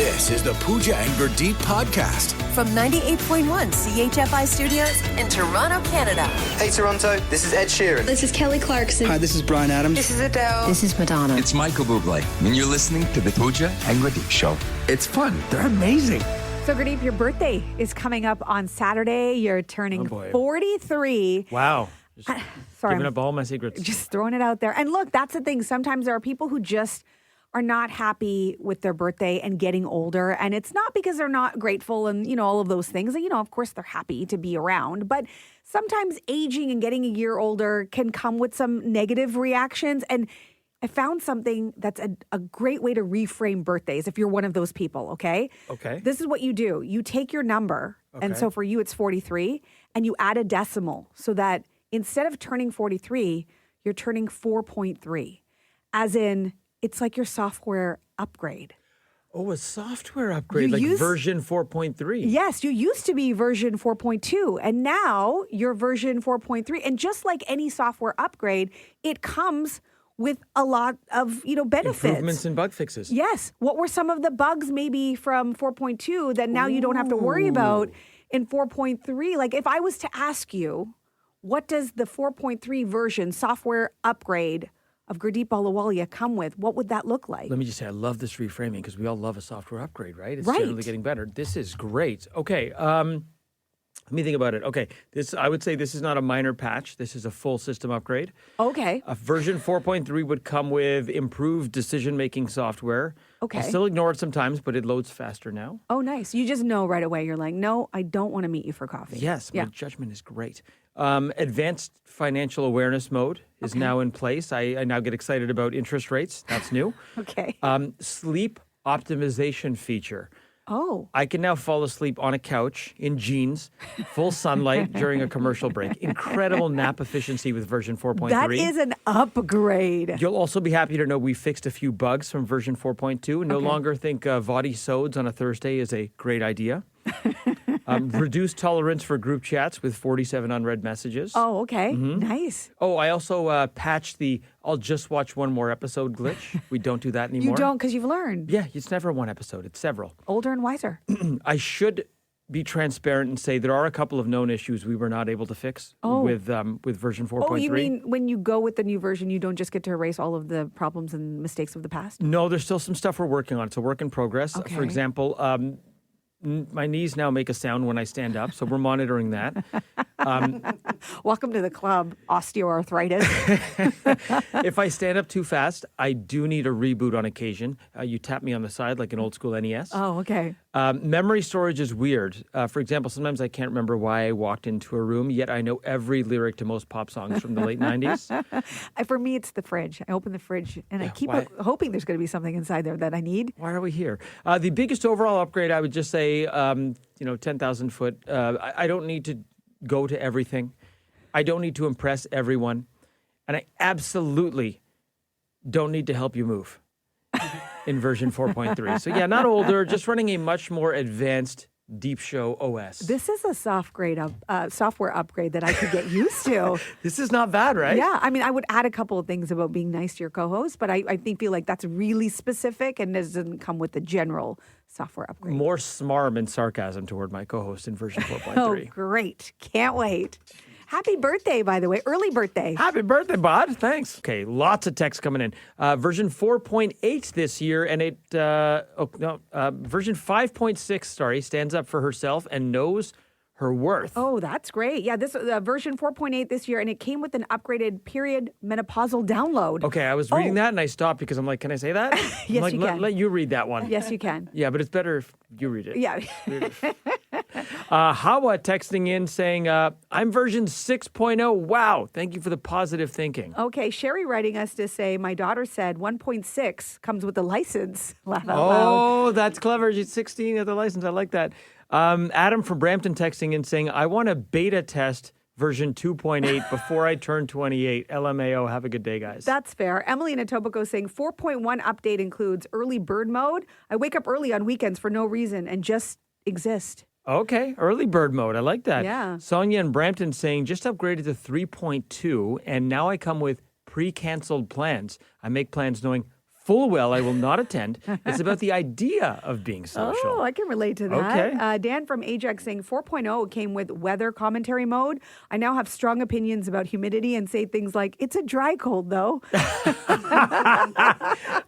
This is the Pooja and Gurdeep podcast. From 98.1 CHFI Studios in Toronto, Canada. Hey Toronto, this is Ed Sheeran. This is Kelly Clarkson. Hi, this is Bryan Adams. This is Adele. This is Madonna. It's Michael Bublé, and you're listening to the Pooja and Gurdeep Show. It's fun. They're amazing. So, Gurdeep, your birthday is coming up on Saturday. You're turning 43. Wow. Sorry, Giving up all my secrets. Just throwing it out there. And look, that's the thing. Sometimes there are people who just are not happy with their birthday and getting older. And it's not because they're not grateful and, all of those things. Of course, they're happy to be around. But sometimes aging and getting a year older can come with some negative reactions. And I found something that's a great way to reframe birthdays if you're one of those people, okay? Okay. This is what you do. You take your number, and so for you it's 43, and you add a decimal so that instead of turning 43, you're turning 4.3, as in it's like your software upgrade. Oh, a software upgrade, version 4.3. Yes, you used to be version 4.2, and now you're version 4.3. And just like any software upgrade, it comes with a lot of, benefits. Improvements and bug fixes. Yes. What were some of the bugs maybe from 4.2 that now you don't have to worry about in 4.3? Like if I was to ask you, what does the 4.3 version software upgrade of Gurdeep Ahluwalia come with? What would that look like? Let me just say, I love this reframing because we all love a software upgrade, right? It's right. generally getting better. This is great. Okay. Let me think about it. Okay, I would say this is not a minor patch. This is a full system upgrade. Okay. Version 4.3 would come with improved decision-making software. Okay. I'll still ignore it sometimes, but it loads faster now. Oh, nice. You just know right away. You're like, no, I don't want to meet you for coffee. Yes, my judgment is great. Advanced financial awareness mode is now in place. I now get excited about interest rates. That's new. Okay. Sleep optimization feature. Oh. I can now fall asleep on a couch in jeans, full sunlight during a commercial break. Incredible nap efficiency with version 4.3. That is an upgrade. You'll also be happy to know we fixed a few bugs from version 4.2. No longer think Vadi Sods on a Thursday is a great idea. Reduced tolerance for group chats with 47 unread messages. Oh, okay. Nice. Oh, I also patched the I'll just watch one more episode glitch. We don't do that anymore. You don't because you've learned. Yeah, it's never one episode. It's several. Older and wiser. I should be transparent and say there are a couple of known issues we were not able to fix with version 4.3. Oh, you mean when you go with the new version, you don't just get to erase all of the problems and mistakes of the past? No, there's still some stuff we're working on. It's a work in progress. Okay. For example, my knees now make a sound when I stand up, so we're monitoring that. Welcome to the club, osteoarthritis. If I stand up too fast, I do need a reboot on occasion. You tap me on the side like an old school NES. Oh, okay. Memory storage is weird. For example, sometimes I can't remember why I walked into a room, yet I know every lyric to most pop songs from the late 90s. For me, it's the fridge. I open the fridge and I keep hoping there's going to be something inside there that I need. Why are we here? The biggest overall upgrade, I would just say, 10,000 foot. I don't need to go to everything. I don't need to impress everyone. And I absolutely don't need to help you move in version 4.3. So yeah, not older, just running a much more advanced Deep Show OS. This is a software upgrade that I could get used to. This is not bad, right? Yeah. I mean, I would add a couple of things about being nice to your co-host, but I feel like that's really specific and doesn't come with the general software upgrade. More smarm and sarcasm toward my co-host in version 4.3. Oh, great. Can't wait. Happy birthday, by the way. Early birthday. Happy birthday, bud. Thanks. Okay, lots of text coming in. Version 4.8 this year, and version 5.6, stands up for herself and knows her worth. Oh, that's great. Yeah, this version 4.8 this year, and it came with an upgraded period menopausal download. Okay, I was reading that, and I stopped because I'm like, can I say that? Yes, you can. Let you read that one. Yes, you can. Yeah, but it's better if you read it. Yeah. Hawa texting in saying, I'm version 6.0. Wow, thank you for the positive thinking. Okay, Sherry writing us to say, my daughter said 1.6 comes with a license. Laugh out loud. That's clever. She's 16 at the license. I like that. Adam from Brampton texting in saying, I want to beta test version 2.8 before I turn 28. LMAO. Have a good day, guys. That's fair. Emily in Etobicoke saying 4.1 update includes early bird mode. I wake up early on weekends for no reason and just exist. Okay, early bird mode. I like that. Yeah. Sonia in Brampton saying, just upgraded to 3.2, and now I come with pre-canceled plans. I make plans knowing full well I will not attend. It's about the idea of being social. Oh, I can relate to that. Okay. Dan from Ajax saying 4.0 came with weather commentary mode. I now have strong opinions about humidity and say things like, it's a dry cold, though.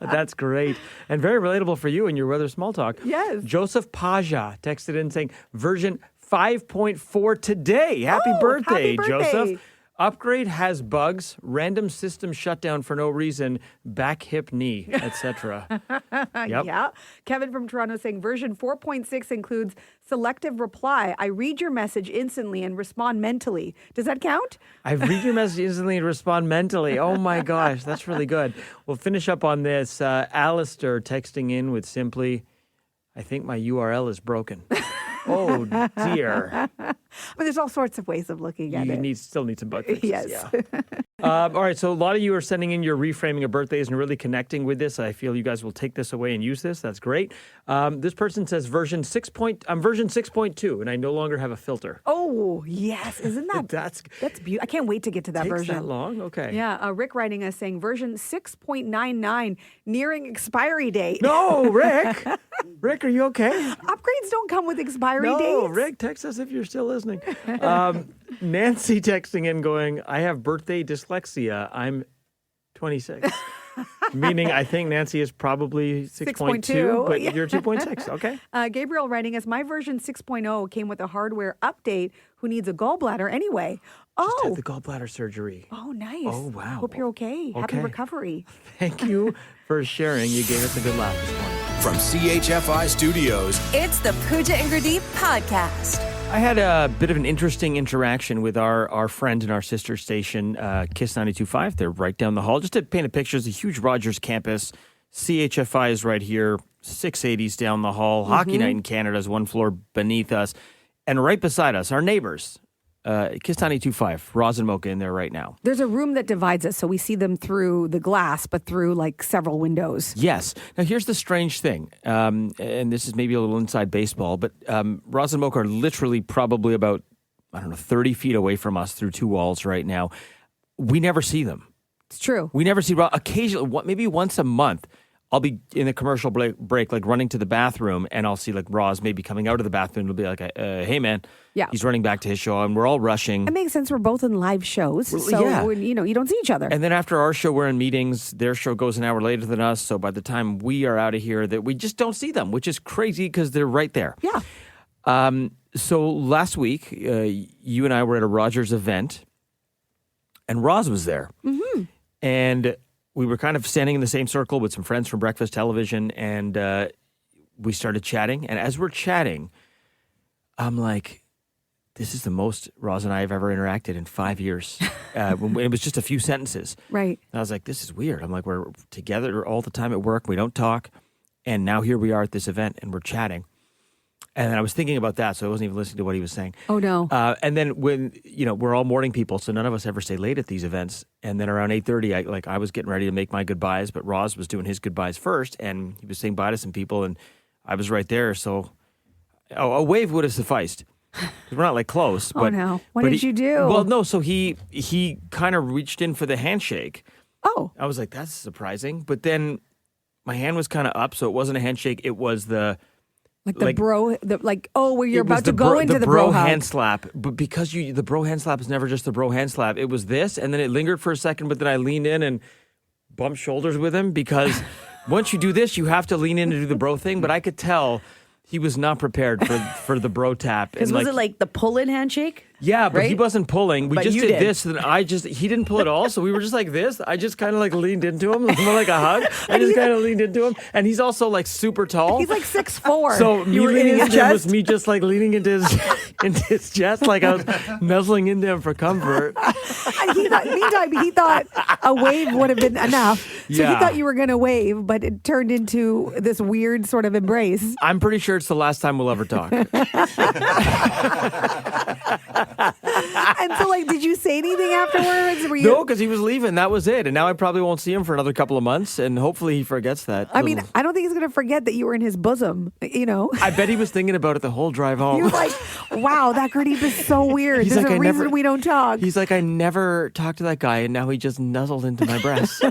That's great. And very relatable for you and your weather small talk. Yes. Joseph Pooja texted in saying, version 5.4 today. Happy Oh, birthday, happy birthday. Joseph. Upgrade has bugs, random system shutdown for no reason, back, hip, knee, etc. Yep. Yeah. Kevin from Toronto saying version 4.6 includes selective reply. I read your message instantly and respond mentally. Does that count? I read your message instantly and respond mentally. Oh my gosh, that's really good. We'll finish up on this. Alistair texting in with simply, I think my URL is broken. Oh dear. But there's all sorts of ways of looking at it. You still need some bug fixes. Yes. Yeah. All right. So a lot of you are sending in your reframing of birthdays and really connecting with this. I feel you guys will take this away and use this. That's great. This person says version 6.2, and I no longer have a filter. Oh, yes. Isn't that That's beautiful? I can't wait to get to that takes version. that long? Okay. Yeah. Rick writing us saying version 6.99 nearing expiry date. No, Rick. Rick, are you okay? Upgrades don't come with expiry No, dates. Rick, text us if you're still listening. Nancy texting in going, I have birthday dyslexia. I'm 26. Meaning I think Nancy is probably 6.2, but yeah. you're 2.6. Okay. Gabriel writing us, my version 6.0 came with a hardware update who needs a gallbladder anyway. Just had Oh, the gallbladder surgery. oh, nice. Oh, wow. Hope you're okay. Happy Okay. recovery. Thank you for sharing. You gave us a good laugh this morning. From CHFI Studios, It's the Pooja and Gurdeep podcast. I had a bit of an interesting interaction with our friend in our sister station, Kiss 92.5. They're right down the hall. Just to paint a picture, it's a huge Rogers campus. CHFI is right here, 680s down the hall. Hockey Night in Canada is one floor beneath us. And right beside us, our neighbors, Kiss 92.5, Roz and Mocha in there right now. There's a room that divides us, so we see them through the glass, but through like several windows. Yes. Now, here's the strange thing, and this is maybe a little inside baseball, but Roz and Mocha are literally probably about, 30 feet away from us through two walls right now. We never see them. It's true. We never see Roz. Occasionally, maybe once a month, I'll be in a commercial break, like running to the bathroom, and I'll see like Roz maybe coming out of the bathroom. It'll be like, hey, man. Yeah. He's running back to his show, and we're all rushing. It makes sense. We're both in live shows, so yeah. you don't see each other. And then after our show, we're in meetings. Their show goes an hour later than us. So by the time we are out of here, that we just don't see them, which is crazy because they're right there. Yeah. So last week, you and I were at a Rogers event, and Roz was there. Mm-hmm. And we were kind of standing in the same circle with some friends from Breakfast Television, and we started chatting. And as we're chatting, I'm like, this is the most Roz and I have ever interacted in 5 years. It was just a few sentences. Right. And I was like, this is weird. I'm like, we're together all the time at work. We don't talk. And now here we are at this event, and we're chatting. And I was thinking about that, so I wasn't even listening to what he was saying. Oh, no. And then when, we're all morning people, so none of us ever stay late at these events. And then around 8:30, I was getting ready to make my goodbyes, but Roz was doing his goodbyes first, and he was saying bye to some people, and I was right there. So a wave would have sufficed. We're not like close. Oh, But, no. What but did you do? Well, no, so he kind of reached in for the handshake. Oh. I was like, that's surprising. But then my hand was kind of up, so it wasn't a handshake. It was the... Where you're It was about to go into the bro hug. hand slap, but because the bro hand slap is never just the bro hand slap. It was this, and then it lingered for a second, but then I leaned in and bumped shoulders with him because once you do this, you have to lean in to do the bro thing. But I could tell he was not prepared for the bro tap. Because was it like the pull-in handshake? Yeah, but he right? wasn't pulling. We But just you did did. this, and he didn't pull at all. So we were just like this. I just kind of like leaned into him, more like a hug. I just kind of leaned into him, and he's also like super tall. He's like 6'4". So me were in leaning his into him was chest? me just like leaning into his chest, like I was nuzzling into him for comfort. And he thought a wave would have been enough. So Yeah. he thought you were going to wave, but it turned into this weird sort of embrace. I'm pretty sure it's the last time we'll ever talk. And so, did you say anything afterwards? Were you? No, because he was leaving. That was it. And now I probably won't see him for another couple of months, and hopefully he forgets that. I mean, I don't think he's going to forget that you were in his bosom, I bet he was thinking about it the whole drive home. You're like, wow, that Gurdeep is so weird. He's There's like, a I reason never- we don't talk. He's like, I never talked to that guy, and now he just nuzzled into my breast.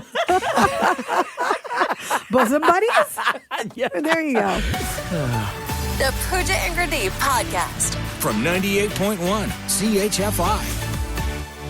Bosom buddies? Yeah. There you go. The Pooja and Gurdeep podcast. From 98.1 CHFI.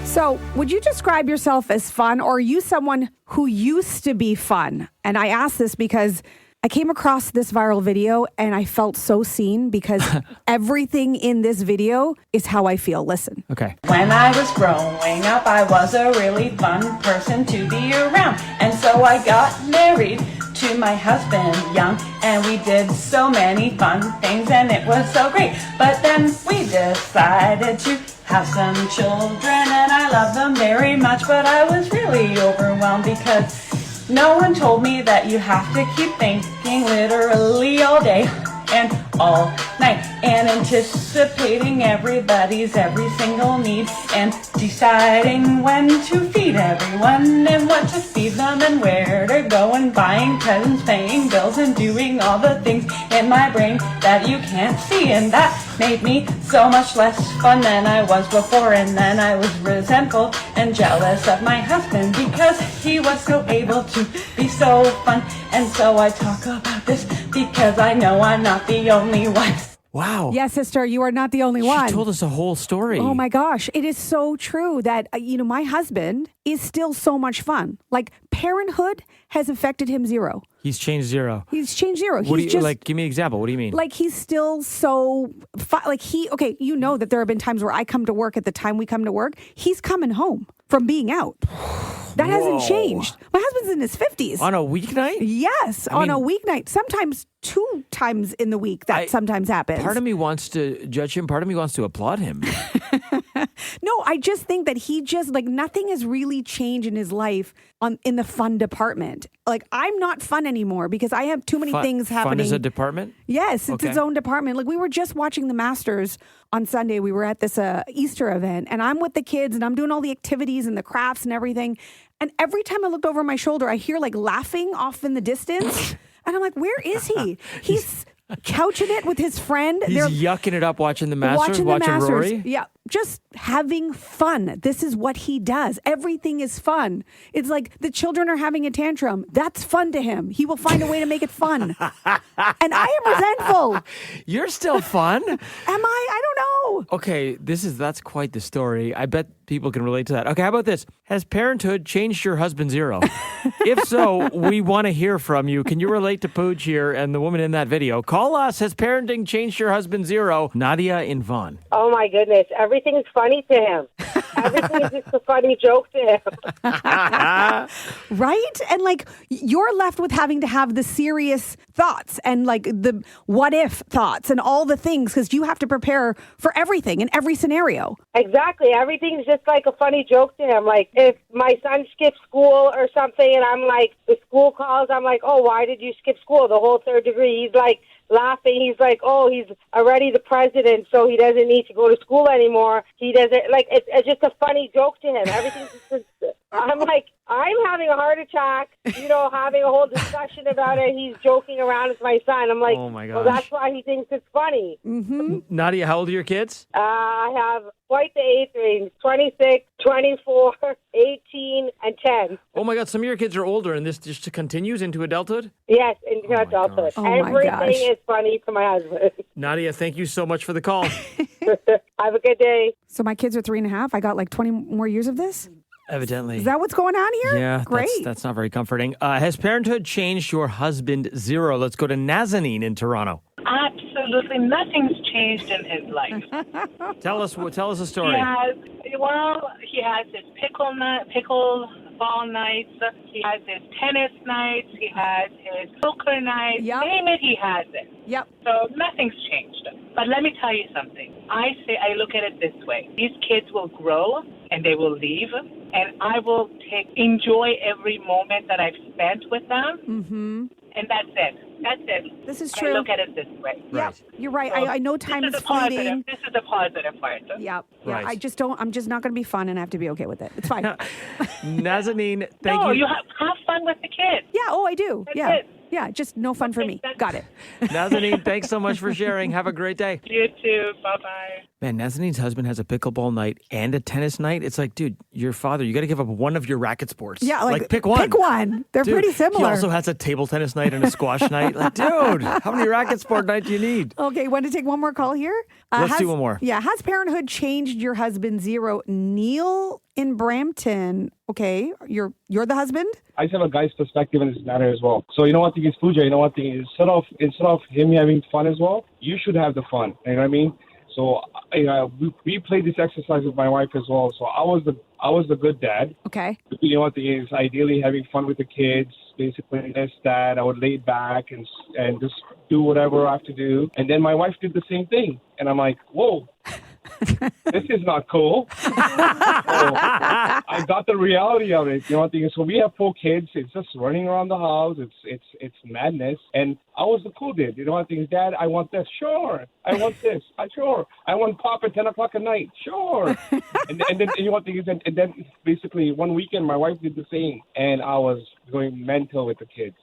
So, would you describe yourself as fun, or are you someone who used to be fun? And I ask this because I came across this viral video and I felt so seen because everything in this video is how I feel. Listen. Okay. When I was growing up, I was a really fun person to be around. And so I got married to my husband young, and we did so many fun things, and it was so great. But then we decided to have some children, and I love them very much, but I was really overwhelmed because no one told me that you have to keep thinking literally all day and all night and anticipating everybody's every single need and deciding when to feed everyone and what to feed them and where to go and buying presents, paying bills and doing all the things in my brain that you can't see, and that made me so much less fun than I was before. And then I was resentful and jealous of my husband because he was so able to be so fun. And so I talk about this because I know I'm not the only one. Wow. Yes, sister, you are not the only one. She told us a whole story. Oh my gosh. It is so true that, my husband is still so much fun. Like, Parenthood has affected him zero. He's changed zero. He's changed zero. What do you, give me an example. What do you mean? Like, he's still so okay, you know that there have been times where I come to work at the time we come to work. He's coming home from being out. That hasn't changed. My husband's in his 50s. On a weeknight? Yes, on a weeknight. Sometimes 2 times in the week that sometimes happens. Part of me wants to judge him. Part of me wants to applaud him. No, I just think that he just, nothing has really changed in his life in the fun department. Like, I'm not fun anymore because I have too many things happening. Fun is a department? Yes, it's its own department. Like, we were just watching the Masters on Sunday. We were at this Easter event, and I'm with the kids, and I'm doing all the activities and the crafts and everything. And every time I looked over my shoulder, I hear, laughing off in the distance. And I'm like, where is he? He's couching it with his friend. He's yucking it up watching the Masters, watching Rory. Yeah, just having fun. This is what he does. Everything is fun. It's like the children are having a tantrum. That's fun to him. He will find a way to make it fun. And I am resentful. You're still fun. Am I? I don't know. Okay, that's quite the story. I bet people can relate to that. Okay, how about this? Has Parenthood changed your husband zero? If so, we want to hear from you. Can you relate to Pooja here and the woman in that video? Call us. Has parenting changed your husband zero? Nadia in Vaughan. Oh my goodness. Everything's funny to him. Everything is just a funny joke to him. Right? And you're left with having to have the serious thoughts and the what if thoughts and all the things because you have to prepare for everything in every scenario. Exactly. Everything's just like a funny joke to him. Like if my son skips school or something and I'm like, the school calls, I'm like, oh, why did you skip school? The whole third degree. He's like, laughing. He's like, oh, he's already the president, so he doesn't need to go to school anymore. He doesn't, it's just a funny joke to him. Everything's just, I'm like, I'm having a heart attack, having a whole discussion about it. He's joking around with my son. I'm like, oh my gosh. Well, that's why he thinks it's funny. Mm-hmm. Nadia, how old are your kids? I have quite the age range, 26, 24, 18, and 10. Oh my God, some of your kids are older and this just continues into adulthood? Yes, into adulthood. Everything is funny to my husband. Nadia, thank you so much for the call. Have a good day. So my kids are 3.5. I got 20 more years of this? Evidently. Is that what's going on here? Yeah, great. That's not very comforting. Has Parenthood changed your husband zero? Let's go to Nazanin in Toronto. Absolutely nothing's changed in his life. Tell us a story. He has his pickleball nights. He has his tennis nights. He has his poker nights. Yep. Name it, he has it. Yep. So nothing's changed. But let me tell you something. I look at it this way. These kids will grow and they will leave, and I will enjoy every moment that I've spent with them. Mm-hmm. And that's it. This is true. I look at it this way. Yeah, you're right. So I know time is fleeting. This is the positive part. Yeah. Right. I'm just not going to be fun and I have to be okay with it. It's fine. Nazanin, thank you. No, you have fun with the kids. Yeah, I do. That's yeah. it. Yeah, just no fun for me. Got it. Nazanin, thanks so much for sharing. Have a great day. You too. Bye-bye. Man, Nazanine's husband has a pickleball night and a tennis night. It's like, dude, your father, you got to give up one of your racket sports. Yeah, like pick one. Pick one. They're Dude, pretty similar. He also has a table tennis night and a squash night. Like, dude, how many racket sport nights do you need? Okay, want to take one more call here? Let's do one more. Yeah, has Parenthood changed your husband zero? Neil in Brampton. Okay, you're the husband? I just have a guy's perspective in this matter as well. So you know what thing is, Pooja, you know what thing is, instead of him having fun as well, you should have the fun. You know what I mean? So we played this exercise with my wife as well. So I was the good dad. Okay. You know what thing is, ideally having fun with the kids, basically this, that. I would lay back and just do whatever I have to do. And then my wife did the same thing. And I'm like, whoa. This is not cool. So I got the reality of it. You know what thing is, so we have 4 kids. It's just running around the house. It's madness. And I was the cool dude. You know what thing is, Dad, I want this. Sure. I want this. Sure. I want pop at 10 o'clock at night. Sure. and then you know what thing is, and then basically one weekend my wife did the same, and I was going mental with the kids.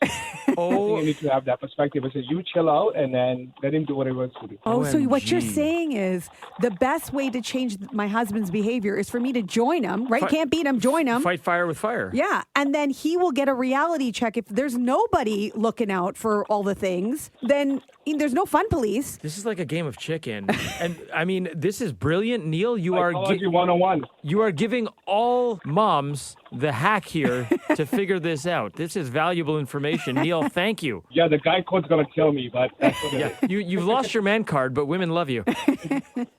Oh, you need to have that perspective. I said, you chill out and then let him do what he wants to do. Oh, so what you're saying is the best way to change my husband's behavior is for me to join him, right? Can't beat him, join him. Fight fire with fire. Yeah, and then he will get a reality check. If there's nobody looking out for all the things, then there's no fun police. This is like a game of chicken. And I mean, this is brilliant. Neil, you are 101. You are giving all moms the hack here to figure this out. This is valuable information. Neil, thank you. Yeah, the guy code's going to kill me, but that's what it is. You've lost your man card, but women love you.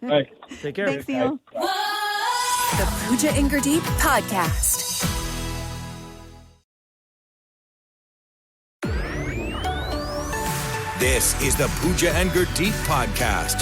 Right. Take care. Thanks, Neil. The Pooja and Gurdeep Podcast. This is the Pooja and Gurdeep Podcast.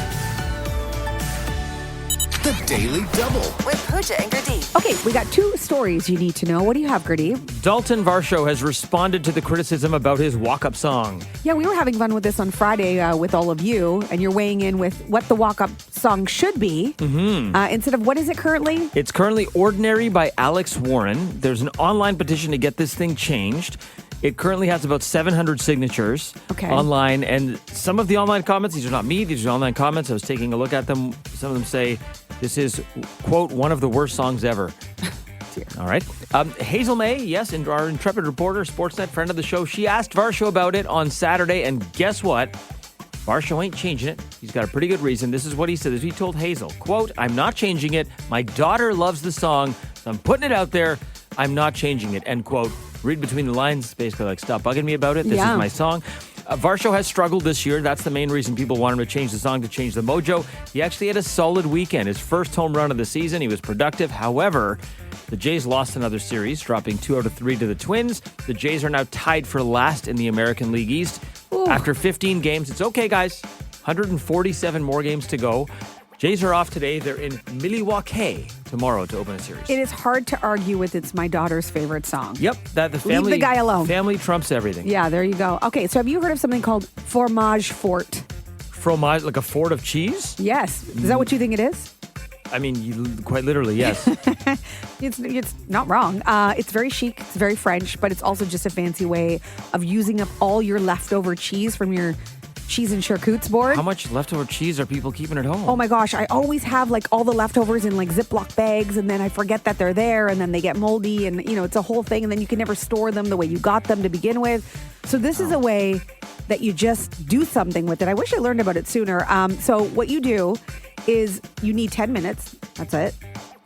The Daily Double. With Pooja and Gurdeep. Okay, we got 2 stories you need to know. What do you have, Gurdeep? Dalton Varsho has responded to the criticism about his walk-up song. Yeah, we were having fun with this on Friday with all of you, and you're weighing in with what the walk-up song should be. Instead of, what is it currently? It's currently Ordinary by Alex Warren. There's an online petition to get this thing changed. It currently has about 700 signatures online, and some of the online comments, these are not me, these are online comments. I was taking a look at them. Some of them say, this is, quote, one of the worst songs ever. All right. Hazel May, yes, and our intrepid reporter, Sportsnet, friend of the show, she asked Varsho about it on Saturday, and guess what? Varsho ain't changing it. He's got a pretty good reason. This is what he said. He told Hazel, quote, I'm not changing it. My daughter loves the song, so I'm putting it out there. I'm not changing it, end quote. Read between the lines, basically like, stop bugging me about it. This is my song. Varsho has struggled this year. That's the main reason people want him to change the song, to change the mojo. He actually had a solid weekend. His first home run of the season. He was productive. However, the Jays lost another series, dropping 2 out of 3 to the Twins. The Jays are now tied for last in the American League East. Ooh. After 15 games, it's okay, guys. 147 more games to go. Jays are off today. They're in Milwaukee tomorrow to open a series. It is hard to argue with it's my daughter's favorite song. Yep. That the family, leave the guy alone. Family trumps everything. Yeah, there you go. Okay, so have you heard of something called fromage fort? Fromage, like a fort of cheese? Yes. Is that what you think it is? I mean, quite literally, yes. It's not wrong. It's very chic. It's very French, but it's also just a fancy way of using up all your leftover cheese from your cheese and charcutes board. How much leftover cheese are people keeping at home? Oh my gosh, I always have like all the leftovers in like Ziploc bags, and then I forget that they're there, and then they get moldy, and it's a whole thing, and then you can never store them the way you got them to begin with. So this is a way that you just do something with it. I wish I learned about it sooner. So what you do is you need 10 minutes, that's it,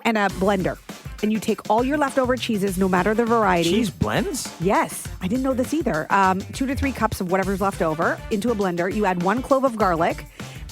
and a blender. And you take all your leftover cheeses, no matter the variety. Cheese blends? Yes. I didn't know this either. 2 to 3 cups of whatever's left over into a blender. You add 1 clove of garlic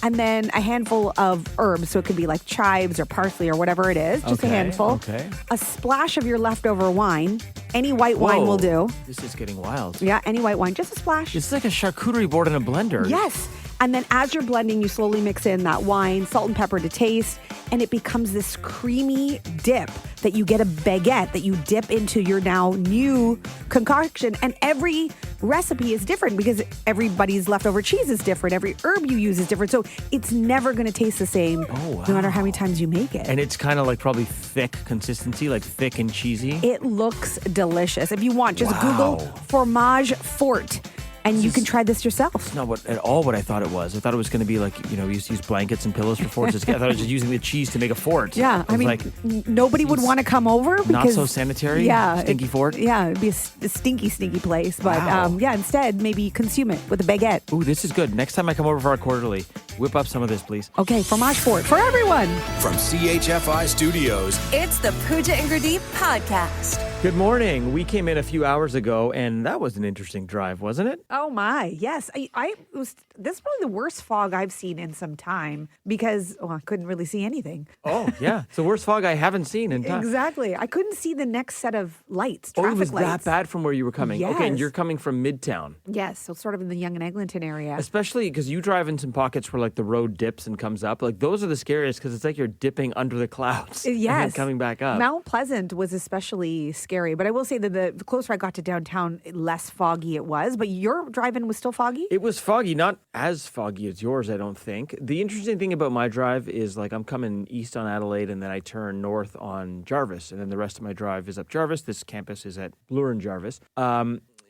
and then a handful of herbs. So it could be like chives or parsley or whatever it is. Just a handful. Okay. A splash of your leftover wine. Any white wine will do. This is getting wild. Yeah, any white wine. Just a splash. It's like a charcuterie board in a blender. Yes. And then as you're blending, you slowly mix in that wine, salt and pepper to taste, and it becomes this creamy dip that you get a baguette that you dip into your now new concoction. And every recipe is different because everybody's leftover cheese is different. Every herb you use is different. So it's never going to taste the same no matter how many times you make it. And it's kind of like probably thick consistency, like thick and cheesy. It looks delicious. If you want, just Google fromage fort. and you can try this yourself. It's not at all what I thought it was. I thought it was going to be like, we used to use blankets and pillows for forts. I thought I was just using the cheese to make a fort. Yeah, I mean, nobody would want to come over because not so sanitary. Yeah, stinky fort. Yeah, it'd be a stinky place. But Wow. instead maybe consume it with a baguette. Ooh, this is good. Next time I come over for our quarterly, whip up some of this, please. Okay, fromage fort for everyone. From CHFI Studios, It's the Pooja and Gurdeep podcast. Good morning. We came in a few hours ago, and that was an interesting drive, wasn't it? Oh my, yes. This is probably the worst fog I've seen in some time because I couldn't really see anything. Oh, yeah. It's the worst fog I haven't seen in time. Exactly. I couldn't see the next set of lights, Oh, traffic it was lights. that bad from where you were coming. Okay, and Yes. you're coming from Midtown. Yes, so sort of in the Yonge and Eglinton area. Especially because you drive in some pockets where like the road dips and comes up. Like those are the scariest because it's like you're dipping under the clouds. And then Yes. coming back up. Mount Pleasant was especially scary, but I will say that the closer I got to downtown, less foggy it was. But your drive-in was still foggy? It was foggy, not as foggy as yours, I don't think. The interesting thing about my drive is like I'm coming east on Adelaide and then I turn north on Jarvis. And then the rest of my drive is up Jarvis. This campus is at Bloor and Jarvis.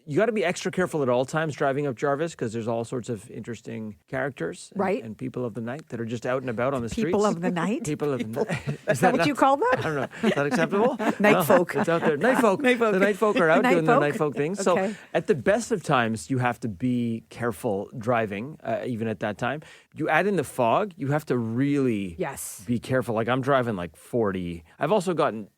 You got to be extra careful at all times driving up Jarvis because there's all sorts of interesting characters Right. and people of the night that are just out and about on the streets. People of the night? People of the night. Is that what you call them? I don't know. Is that acceptable? Night folk. It's out there. Night folk. Night folk. The night folk are out Night doing their folk? night folk things. Okay. So at the best of times, you have to be careful driving, even at that time. You add in the fog, you have to really Yes. be careful. Like I'm driving like 40. I've also gotten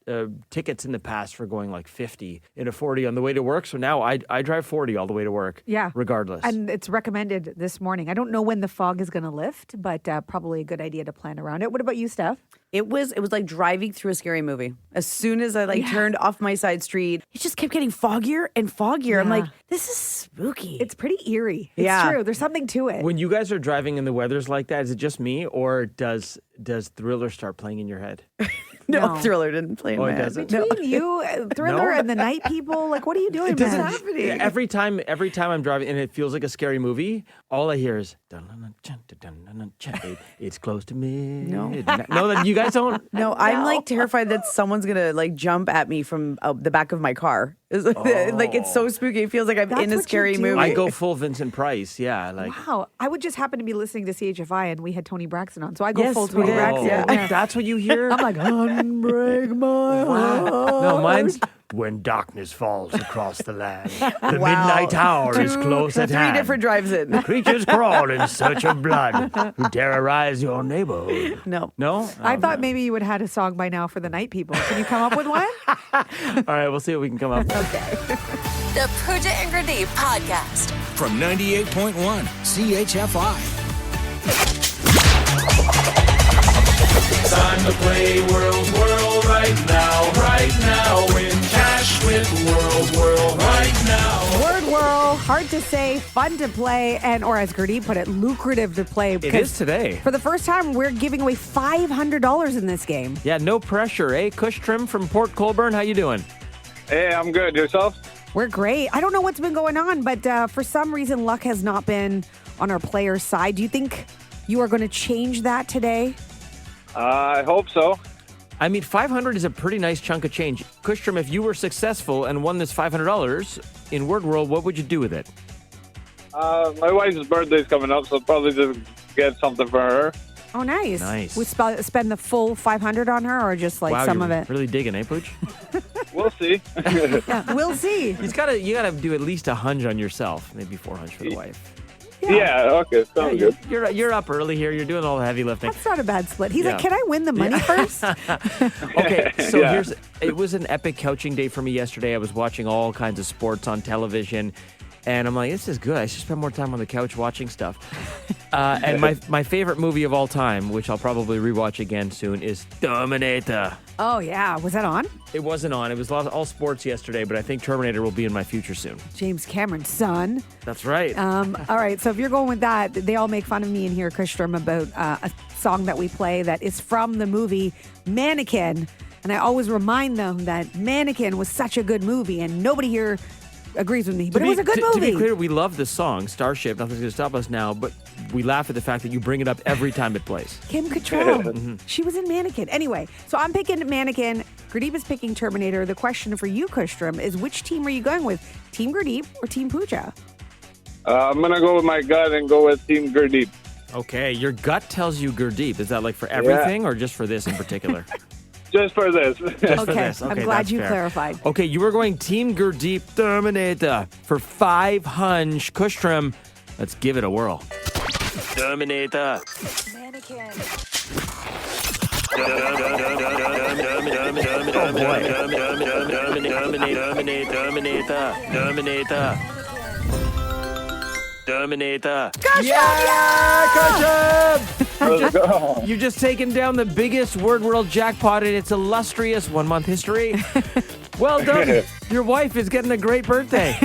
tickets in the past for going like 50 in a 40 on the way to work. So now I drive 40 all the way to work. Yeah. Regardless. And it's recommended this morning. I don't know when the fog is going to lift, but probably a good idea to plan around it. What about you, Steph? It was like driving through a scary movie. As soon as I turned off my side street, it just kept getting foggier and foggier. I'm Yeah. like, this is spooky. It's pretty eerie. It's Yeah. true. There's something to it. when you guys are driving and the weather's like that, is it just me or does Thriller start playing in your head? no, No. Thriller didn't play in Oh, my it head. doesn't? Between you, Thriller, No. and the night people, like, what are you doing, It doesn't man? happen. Every time I'm driving and it feels like a scary movie, all I hear is it's close to midnight. No, that you guys don't. No, I'm like terrified that someone's gonna like jump at me from the back of my car. Like it's so spooky. It feels like I'm That's in a what scary you're doing. movie. I go full Vincent Price. Yeah, like Wow. I would just happen to be listening to CHFI and we had Tony Braxton on. So I go Yes, full we Tony did. Braxton. Yeah. That's what you hear. I'm like, unbreak my heart. No, mine's when darkness falls across the land. The Wow. midnight hour is close at Three hand. different drives in. Creatures crawl in search of blood who terrorize your neighborhood. No. No? I thought maybe you would have had a song by now for the night people. Can you come up with one? All right, we'll see what we can come up with. The Pooja and Gurdeep podcast. from 98.1 CHFI. Time to play World right now. Win cash with World right now. Word whirl, hard to say, fun to play, and or as Gurdeep put it, lucrative to play. It is today. For the first time, we're giving away $500 in this game. Yeah, no pressure, eh? Cush Trim from Port Colborne, how you doing? Hey, I'm good. Yourself? We're great. I don't know what's been going on, but for some reason, luck has not been on our players' side. Do you think you are going to change that today? I hope so. I mean, 500 is a pretty nice chunk of change. Kushram, if you were successful and won this $500 in Word World, what would you do with it? My wife's birthday's coming up, so I'll probably just get something for her. Oh, nice. Nice. We spend the full 500 on her or just like Wow, some you're of it? really digging, eh, Pooch? We'll see. Yeah, we'll see. You gotta do at least 100 on yourself, maybe 400 for the wife. Yeah, okay. Sounds good. You're up early here. You're doing all the heavy lifting. That's not a bad split. He's Yeah. like, can I win the money first? Okay, so Yeah. it was an epic couching day for me yesterday. I was watching all kinds of sports on television, and I'm like, this is good. I should spend more time on the couch watching stuff. And my favorite movie of all time, which I'll probably rewatch again soon, is Terminator. Oh, yeah. Was that on? It wasn't on. It was all sports yesterday, but I think Terminator will be in my future soon. James Cameron's son. That's right. All right, so if you're going with that, they all make fun of me in here, Kushram, about a song that we play that is from the movie Mannequin. And I always remind them that Mannequin was such a good movie, and nobody here agrees with me. But it was a good movie. To be clear, we love this song, Starship. Nothing's going to stop us now, but we laugh at the fact that you bring it up every time it plays. Kim Cattrall. She was in Mannequin. Anyway, so I'm picking Mannequin. Gurdeep is picking Terminator. The question for you, Kushram, is which team are you going with? Team Gurdeep or Team Pooja? I'm going to go with my gut and go with Team Gurdeep. Okay, your gut tells you Gurdeep. Is that like for everything or just for this in particular? Just for this. Just for this. I'm Okay, glad that's you fair. clarified. Okay, you were going Team Gurdeep Terminator for 500 Kushtram. Let's give it a whirl. Terminator. Mannequin. Terminator. Let's go. You've just taken down the biggest Word World jackpot in its illustrious 1 month history. Well done. Your wife is getting a great birthday.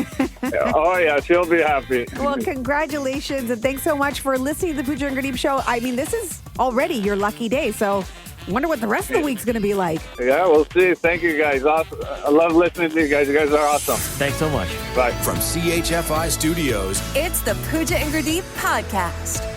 Oh, yeah, she'll be happy. Well, congratulations, and thanks so much for listening to the Pooja and Gurdeep show. I mean, this is already your lucky day, so I wonder what the rest of the week's going to be like. Yeah, we'll see. Thank you, guys. Awesome. I love listening to you guys. You guys are awesome. Thanks so much. Bye. From CHFI Studios, It's the Pooja and Gurdeep podcast.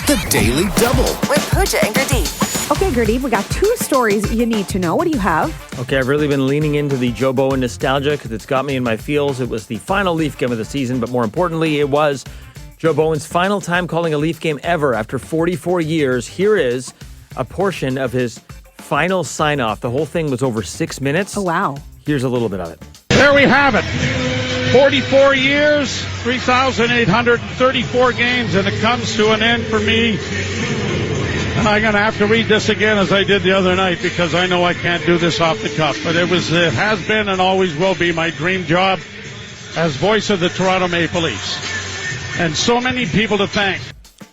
The Daily Double. With Pooja and Gurdeep. Okay, Gurdeep, we got 2 stories you need to know. What do you have? Okay, I've really been leaning into the Joe Bowen nostalgia because it's got me in my feels. It was the final Leaf game of the season, but more importantly, it was Joe Bowen's final time calling a Leaf game ever after 44 years. Here is a portion of his final sign-off. The whole thing was over 6 minutes. Oh, wow. Here's a little bit of it. There we have it. 44 years, 3,834 games, and it comes to an end for me. And I'm going to have to read this again as I did the other night because I know I can't do this off the cuff. But it has been and always will be my dream job as voice of the Toronto Maple Leafs. And so many people to thank.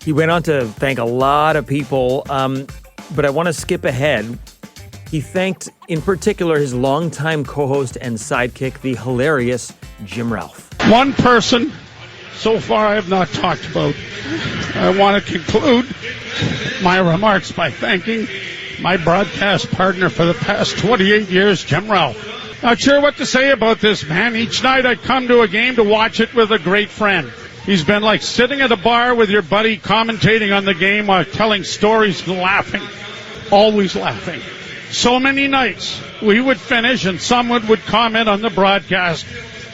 He went on to thank a lot of people, but I want to skip ahead. He thanked, in particular, his longtime co-host and sidekick, the hilarious Jim Ralph. One person so far I have not talked about. I want to conclude my remarks by thanking my broadcast partner for the past 28 years, Jim Ralph. Not sure what to say about this man. Each night I come to a game to watch it with a great friend. He's been like sitting at a bar with your buddy commentating on the game while telling stories and laughing. Always laughing. So many nights we would finish and someone would comment on the broadcast.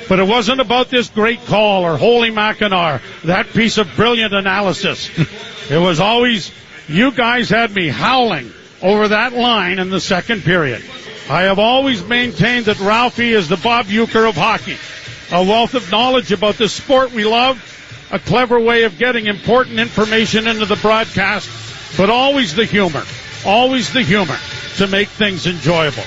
But it wasn't about this great call or holy Mackinac, that piece of brilliant analysis. It was always, you guys had me howling over that line in the second period. I have always maintained that Ralphie is the Bob Uecker of hockey. A wealth of knowledge about the sport we love, a clever way of getting important information into the broadcast, but always the humor to make things enjoyable.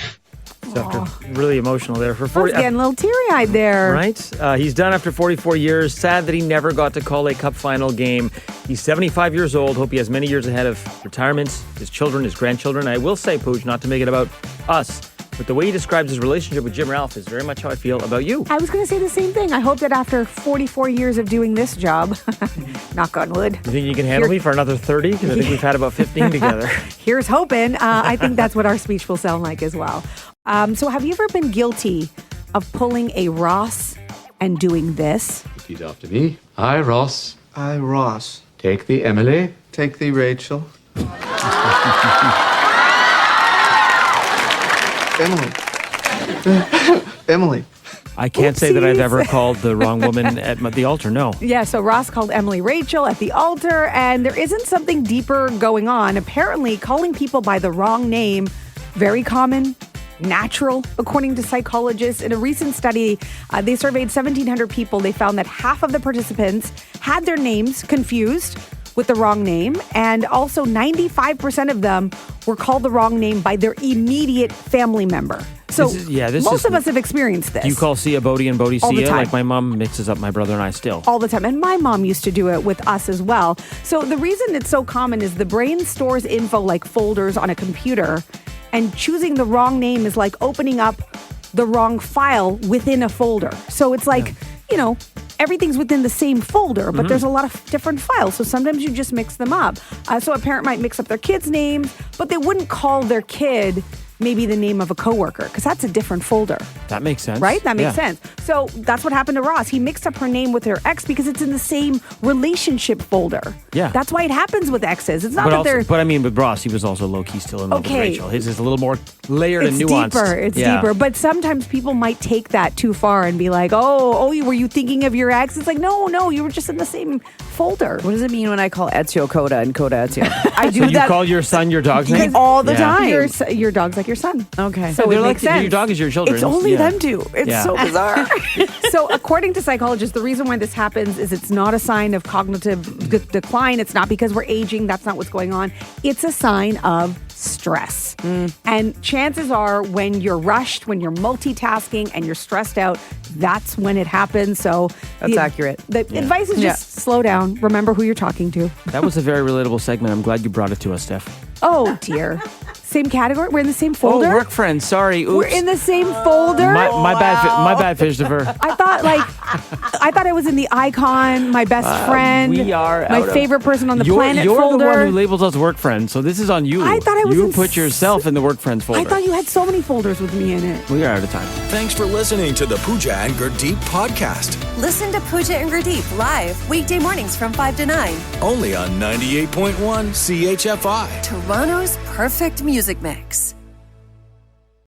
So after really emotional there for 40. I was getting a little teary-eyed there. Right? He's done after 44 years. Sad that he never got to call a cup final game. He's 75 years old. Hope he has many years ahead of retirement, his children, his grandchildren. I will say, Pooj, not to make it about us, but the way he describes his relationship with Jim Ralph is very much how I feel about you. I was going to say the same thing. I hope that after 44 years of doing this job, knock on wood. You think you can handle me for another 30? Because I think we've had about 15 together. Here's hoping. I think that's what our speech will sound like as well. So have you ever been guilty of pulling a Ross and doing this? Repeat after me. I, Ross. I, Ross. Take thee, Emily. Take thee, Rachel. Emily. Emily. I can't say that I've ever called the wrong woman at the altar, no. Yeah, so Ross called Emily Rachel at the altar, and there isn't something deeper going on. Apparently, calling people by the wrong name, very common, natural, according to psychologists. In a recent study, they surveyed 1,700 people. They found that half of the participants had their names confused with the wrong name, and also 95% of them were called the wrong name by their immediate family member. So most of us have experienced this. Do you call Sia Bodhi and Bodhi All the Sia? time. Like my mom mixes up my brother and I still. All the time. And my mom used to do it with us as well. So the reason it's so common is the brain stores info like folders on a computer, and choosing the wrong name is like opening up the wrong file within a folder. So it's like, everything's within the same folder, but there's a lot of different files. So sometimes you just mix them up. So a parent might mix up their kid's names, but they wouldn't call their kid maybe the name of a coworker, because that's a different folder. That makes sense. Right? That makes sense. So that's what happened to Roz. He mixed up her name with her ex because it's in the same relationship folder. Yeah. That's why it happens with exes. It's not that they're... But I mean, with Ross, he was also low-key still in love with Rachel. His is a little more layered and nuanced. It's deeper. But sometimes people might take that too far and be like, oh, were you thinking of your ex? It's like, no, you were just in the same folder. What does it mean when I call Ezio Coda and Coda Ezio? I do you that. call your son your dog's name? All the time. Your dog's like your son. Okay. So it makes sense. Your dog is your children. It's only them two. It's so bizarre. So according to psychologists, the reason why this happens is it's not a sign of cognitive decline. It's not because we're aging. That's not what's going on. It's a sign of stress. And chances are when you're rushed, when you're multitasking and you're stressed out, that's when it happens. So that's accurate. The advice is just slow down. Remember who you're talking to. That was a very relatable segment. I'm glad you brought it to us, Steph. Oh, dear. Same category? We're in the same folder? Oh, work friends. Sorry. Oops. We're in the same folder? My bad, Fish-Defer. I thought I was in the icon, my best friend, we are my favorite person on the planet you're folder. You're the one who labels us work friends, so this is on you. I thought I was You put yourself in the work friends folder. I thought you had so many folders with me in it. We are out of time. Thanks for listening to the Pooja and Gurdeep podcast. Listen to Pooja and Gurdeep live weekday mornings from 5 to 9. Only on 98.1 CHFI. Toronto's perfect music mix.